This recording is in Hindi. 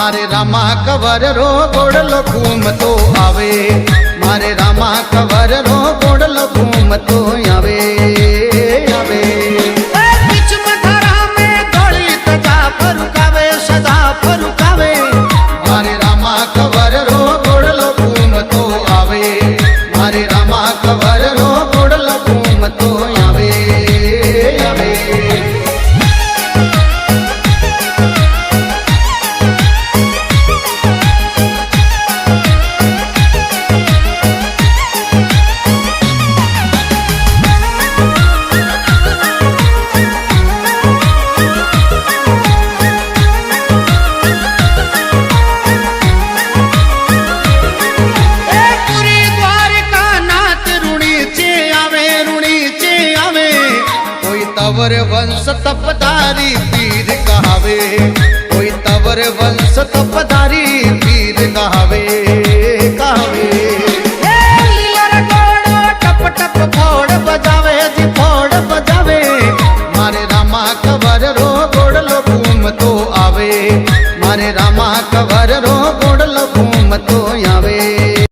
मारे रामा कवर रो गोड़लो घूम तो आवे, मारे रामा कवर रो गोड़लो घूम तो आवे आवे। बीच मथारा में दौड़ी तजा फरुकावे सदा फरुकावे, मारे रामा कवर रो गोड़लो घूम तो आवे, मारे रामा कवर रो गोड़लो घूम तो आवे आवे। तवर वंश तपधारी पीर कहावे, कोई तवर वंश तपधारी